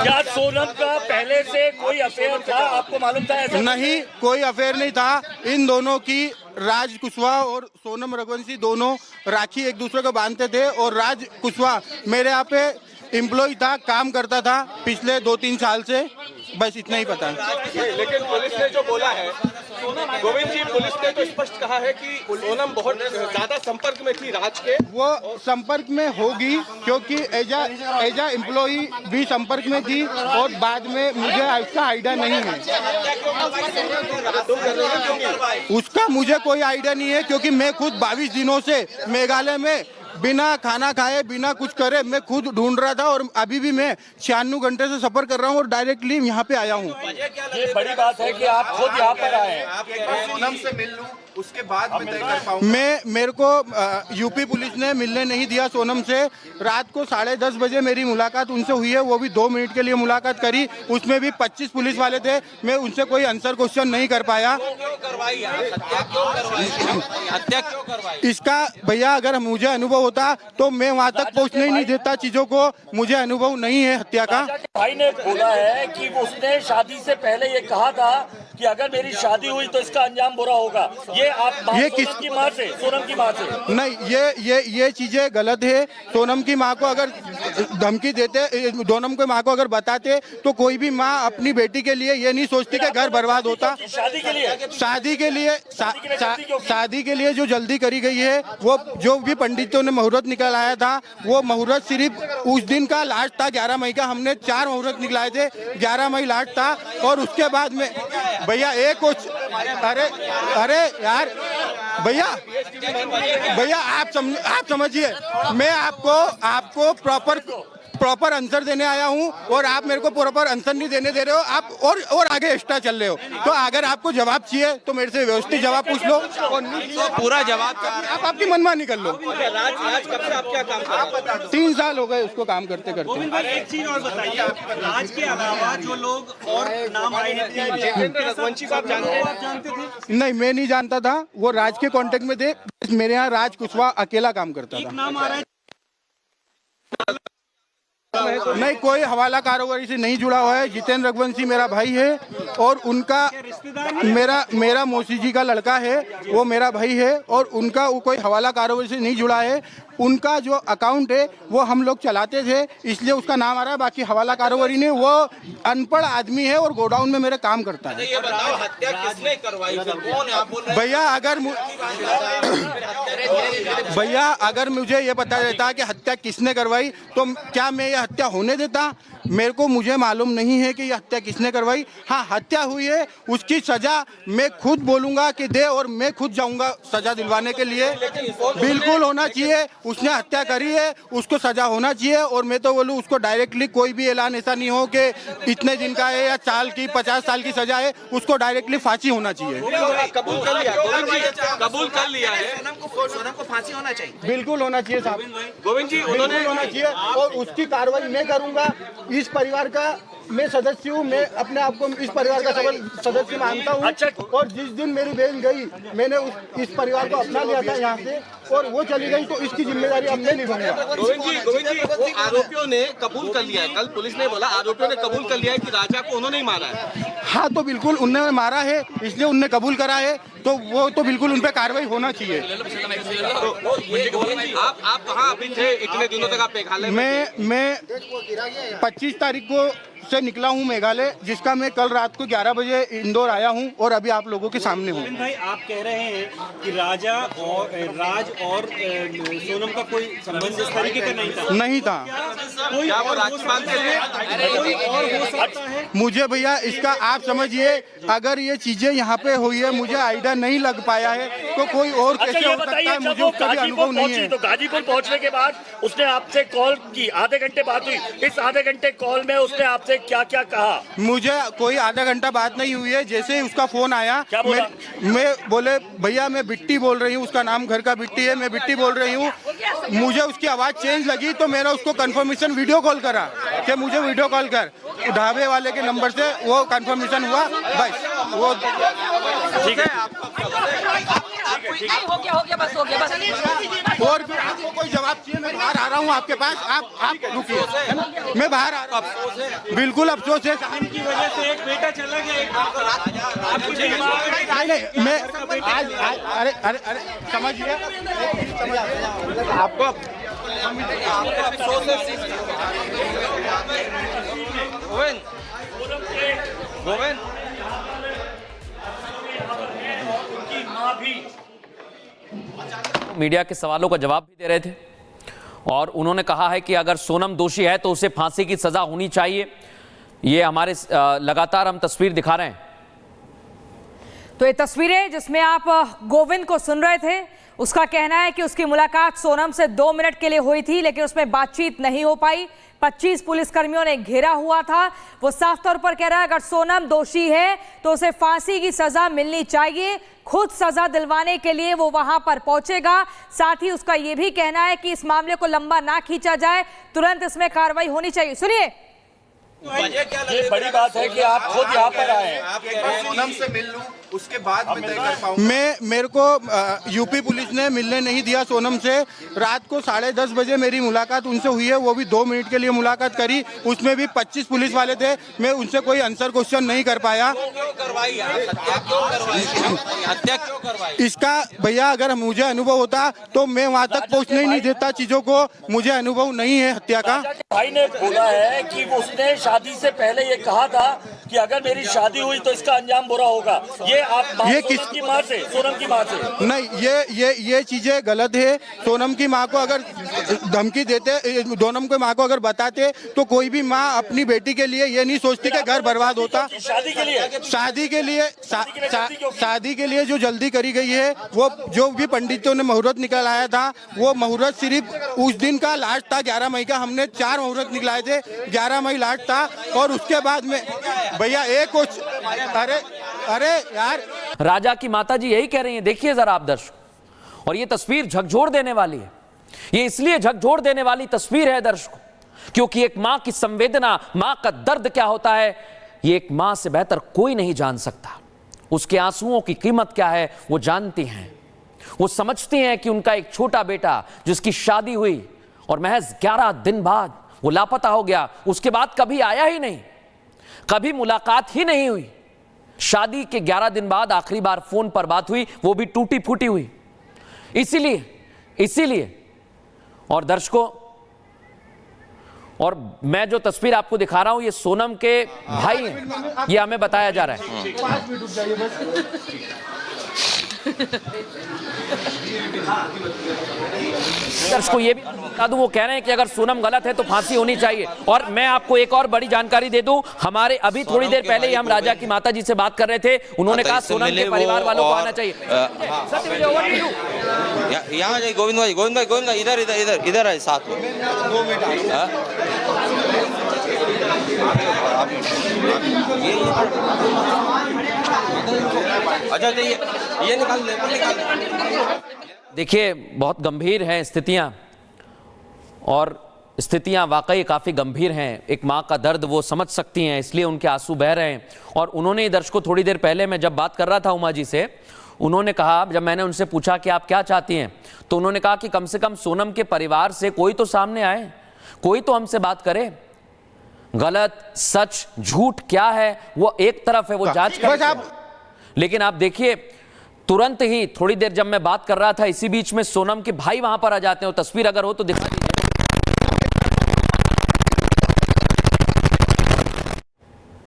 क्या सोनम का पहले से कोई अफेयर था, आपको मालूम था ऐसा? नहीं, कोई अफेयर नहीं था। इन दोनों की, राज कुशवाहा और सोनम रघुवंशी दोनों राखी एक दूसरे को बांधते थे और राज कुशवाहा मेरे यहाँ पे एम्प्लॉय था, काम करता था पिछले 2-3 साल से, बस इतना ही पता है। लेकिन पुलिस ने जो बोला है गोविंद जी, पुलिस ने तो स्पष्ट कहा है कि सोनम बहुत ज्यादा संपर्क में थी राज के। वो संपर्क में होगी क्योंकि एजा एम्प्लॉई भी संपर्क में थी और बाद में मुझे इसका आइडिया नहीं है, उसका मुझे कोई आइडिया नहीं है क्योंकि मैं खुद 22 दिनों से मेघालय में बिना खाना खाए बिना कुछ करे मैं खुद ढूंढ रहा था और अभी भी मैं 96 घंटे से सफर कर रहा हूँ और डायरेक्टली यहाँ पे आया हूँ। ये बड़ी बात है कि आप खुद यहाँ पर आए हैं। सोनम से मिल लूं उसके बाद मैं तय कर पाऊँ। मेरे को यूपी पुलिस ने मिलने नहीं दिया सोनम से। रात को 10:30 बजे मेरी मुलाकात उनसे हुई है, वो भी 2 मिनट के लिए मुलाकात करी, उसमें भी 25 पुलिस वाले थे। मैं उनसे कोई आंसर क्वेश्चन नहीं कर पाया। हत्या क्यों करवाई? इसका भैया अगर मुझे अनुभव होता तो मैं वहाँ तक पहुँचने ही नहीं देता चीजों को। मुझे अनुभव नहीं है हत्या का। भाई ने बोला है कि उसने शादी से पहले ये कहा था कि अगर मेरी शादी हुई तो इसका अंजाम बुरा होगा। ये आप सोनम की माँ से, सोनम की माँ से नहीं, ये चीजें गलत है। सोनम की माँ को अगर धमकी देते, सोनम की माँ को अगर बताते तो कोई भी माँ अपनी बेटी के लिए ये नहीं सोचती कि घर बर्बाद होता। शादी के लिए जो जल्दी करी गई है, वो जो भी पंडितों ने मुहूर्त निकलाया था, वो मुहूर्त सिर्फ उस दिन का लास्ट था 11 मई का। हमने 4 मुहूर्त निकलाए थे, 11 मई लास्ट था और उसके बाद में भैया एक कुछ अरे यार भैया आप समझिए, मैं आपको प्रॉपर आंसर देने आया हूं और आप मेरे को प्रॉपर आंसर नहीं देने दे रहे हो। आप और आगे एक्स्ट्रा चल रहे हो। तो अगर आपको जवाब चाहिए तो मेरे से व्यवस्थित जवाब पूछ लो और नहीं पूरा जवाब आप आपकी मनमानी कर लो। राज कब से आप क्या काम कर रहे हैं? 3 साल हो गए उसको काम करते करते। गोविंद भाई एक चीज और बताइए, राज के अलावा जो लोग और नाम आए हैं, जितेंद्र रघुवंशी को आप जानते हैं? आप जानते थे? नहीं, मैं नहीं जानता था, वो राज के कांटेक्ट में थे। मेरे यहाँ राज कुशवाहा अकेला काम करता एक था। नाम आ रहा है नहीं, कोई हवाला कारोबारी से नहीं जुड़ा हुआ है। जितेंद्र रघुवंशी मेरा भाई है और उनका मेरा मौसी जी का लड़का है, वो मेरा भाई है और उनका वो कोई हवाला कारोबारी से नहीं जुड़ा है। उनका जो अकाउंट है वो हम लोग चलाते थे, इसलिए उसका नाम आ रहा है। बाकी हवाला कारोबारी ने, वो अनपढ़ आदमी है और गोडाउन में मेरे काम करता है। ये बताओ हत्या किसने करवाई? कौन है? आप बोल रहे हैं भैया अगर मुझे ये पता रहता कि हत्या किसने करवाई तो क्या मैं ये हत्या होने देता? मुझे मालूम नहीं है कि ये हत्या किसने करवाई। हाँ, हत्या हुई है, उसकी सजा मैं खुद बोलूंगा कि दे और मैं खुद जाऊंगा सजा दिलवाने के लिए। बिल्कुल होना चाहिए। उसने हत्या करी है, उसको सजा होना चाहिए। और मैं तो बोलूँ उसको डायरेक्टली कोई भी ऐलान ऐसा नहीं हो कि इतने दिन का है या 50 साल की सजा है, उसको डायरेक्टली फांसी होना चाहिए। कबूल कर लिया है। सोनम को फांसी होना चाहिए। बिल्कुल होना चाहिए साहब, गोविंद जी, उन्होंने होना चाहिए और उसकी कार्रवाई मैं करूंगा। इस परिवार का मैं सदस्य हूँ, मैं अपने आप को इस परिवार का सदस्य मानता हूँ। अच्छा। और जिस दिन मेरी बहन गई, मैंने इस परिवार को अपना लिया था यहाँ से और वो चली गई, तो इसकी जिम्मेदारी अब मैं निभाऊंगा। गोविंद जी, वो आरोपियों ने कबूल कर लिया है। कल पुलिस ने बोला आरोपियों ने कबूल कर लिया है कि राजा को उन्होंने ही मारा है। हाँ, तो बिल्कुल उनने मारा है, इसलिए उनने कबूल करा है, तो वो तो बिल्कुल उन पे कार्रवाई होना चाहिए। आप कहाँ अभी थे इतने दिनों तक? आप मेघालय में? मैं 25 तारीख को से निकला हूँ मेघालय, जिसका मैं कल रात को 11 बजे इंदौर आया हूँ और अभी आप लोगों के सामने हूँ। गोविंद भाई, आप कह रहे हैं कि राज और सोनम का कोई संबंध इस तरीके का नहीं था। कोई क्या वो और हो राजस्थान सकता के है, कोई और हो सकता है। मुझे भैया इसका आप समझिए, अगर ये चीजें यहाँ पे हुई है, मुझे आइडिया नहीं लग पाया है, तो कोई और अच्छा, कैसे ये हो सकता बताइए, है? जब मुझे वो उसका भी गाजीपुर अनुभव नहीं पहुंची है। तो गाजीपुर पहुंचने के बाद उसने आपसे कॉल की, आधे घंटे बात हुई। इस आधे घंटे कॉल में उसने आपसे क्या क्या कहा? मुझे कोई आधा घंटा बात नहीं हुई है। जैसे ही उसका फोन आया, क्या बोला? मैं बोले भैया मैं बिट्टी बोल रही हूँ, उसका नाम घर का बिट्टी है, मैं बिट्टी बोल रही हूँ। मुझे उसकी आवाज़ चेंज लगी तो मैंने उसको कंफर्मेशन वीडियो कॉल करा कि मुझे वीडियो कॉल कर। ढाबे वाले के नंबर से वो कंफर्मेशन हुआ, बस वो ठीक है। नहीं, हो गया बस हो गया बस। और फिर आपको कोई जवाब चाहिए? मैं बाहर आ रहा हूँ आपके पास, आप रुकिए, है ना? मैं बाहर आ रहा हूँ। बिल्कुल अफसोस है की वजह से एक बेटा चला गया, एक आपकी नहीं, मैं आज अरे अरे अरे समझिए आपको अफसोस है। गोविंद मीडिया के सवालों का जवाब भी दे रहे थे और उन्होंने कहा है कि अगर सोनम दोषी है तो उसे फांसी की सजा होनी चाहिए। ये हमारे लगातार हम तस्वीर दिखा रहे हैं। तो ये तस्वीरें जिसमें आप गोविंद को सुन रहे थे, उसका कहना है कि उसकी मुलाकात सोनम से 2 मिनट के लिए हुई थी, लेकिन उसमें बातचीत नहीं हो पाई। 25 पुलिसकर्मियों ने घेरा हुआ था। वो साफ तौर पर कह रहा है अगर सोनम दोषी है तो उसे फांसी की सजा मिलनी चाहिए। खुद सजा दिलवाने के लिए वो वहां पर पहुंचेगा। साथ ही उसका ये भी कहना है कि इस मामले को लंबा ना खींचा जाए, तुरंत इसमें कार्रवाई होनी चाहिए। सुनिए। ये बड़ी बात है कि आप खुद यहाँ पर आए हैं। सोनम से मिल लूं, उसके बाद मैं तय कर पाऊंगा। मेरे को यूपी पुलिस ने मिलने नहीं दिया सोनम से। रात को 10:30 बजे मेरी मुलाकात उनसे हुई है, वो भी 2 मिनट के लिए मुलाकात करी। उसमें भी 25 पुलिस वाले थे, मैं उनसे कोई आंसर क्वेश्चन नहीं कर पाया। हत्या क्यों करवाई? इसका भैया अगर मुझे अनुभव होता तो मैं वहाँ तक पहुँचने ही नहीं देता चीजों को। मुझे अनुभव नहीं है हत्या का। भाई ने बोला है कि उसने शादी से पहले ये कहा था कि अगर मेरी शादी हुई तो इसका अंजाम बुरा होगा। ये आप सोनम की माँ से, सोनम की माँ से नहीं, ये चीजें गलत है। सोनम की माँ को अगर धमकी देते, सोनम की माँ को अगर बताते तो कोई भी माँ अपनी बेटी के लिए ये नहीं सोचती कि घर बर्बाद होता। शादी के लिए जो जल्दी करी गई है, वो जो भी पंडितों ने मुहूर्त निकलाया था, वो मुहूर्त सिर्फ उस दिन का लास्ट था 11 मई का। हमने 4 मुहूर्त निकलाए थे, 11 मई लास्ट था। और उसके बाद में भैया एक कुछ अरे यार, राजा की माताजी यही कह रही हैं। देखिए जरा आप दर्शक, और ये तस्वीर झकझोर देने वाली है। ये इसलिए झकझोर देने वाली तस्वीर है दर्शकों, क्योंकि एक मां की संवेदना, मां का दर्द क्या होता है, ये एक मां से बेहतर कोई नहीं जान सकता। उसके आंसुओं की कीमत क्या है वो जानती हैं। वो समझती हैं कि उनका एक छोटा बेटा जिसकी शादी हुई और महज 11 दिन बाद वो लापता हो गया, उसके बाद कभी आया ही नहीं, कभी मुलाकात ही नहीं हुई। शादी के 11 दिन बाद आखिरी बार फोन पर बात हुई, वो भी टूटी फूटी हुई। इसीलिए और दर्शकों, और मैं जो तस्वीर आपको दिखा रहा हूं ये सोनम के भाई हैं, ये हमें बताया जा रहा है। दर्शकों ये भी बता दूं, वो कह रहे हैं कि अगर सोनम गलत है तो फांसी होनी चाहिए। और मैं आपको एक और बड़ी जानकारी दे दूं, हमारे अभी थोड़ी देर पहले ही हम राजा की माता जी से बात कर रहे थे। उन्होंने कहा सोनम के परिवार वालों को आना चाहिए। यहाँ जाइए गोविंद भाई इधर है साथ में। अच्छा ये निकाल। देखिए बहुत गंभीर हैं स्थितियां, और स्थितियां वाकई काफ़ी गंभीर हैं। एक माँ का दर्द वो समझ सकती हैं, इसलिए उनके आंसू बह रहे हैं। और उन्होंने दर्शकों थोड़ी देर पहले मैं जब बात कर रहा था उमा जी से, उन्होंने कहा, जब मैंने उनसे पूछा कि आप क्या चाहती हैं, तो उन्होंने कहा कि कम से कम सोनम के परिवार से कोई तो सामने आए, कोई तो हमसे बात करे। गलत सच झूठ क्या है वो एक तरफ है, वो जांच कर। लेकिन आप देखिए तुरंत ही थोड़ी देर जब मैं बात कर रहा था, इसी बीच में सोनम के भाई वहां पर आ जाते हैं। तस्वीर अगर हो तो दिखा दीजिए।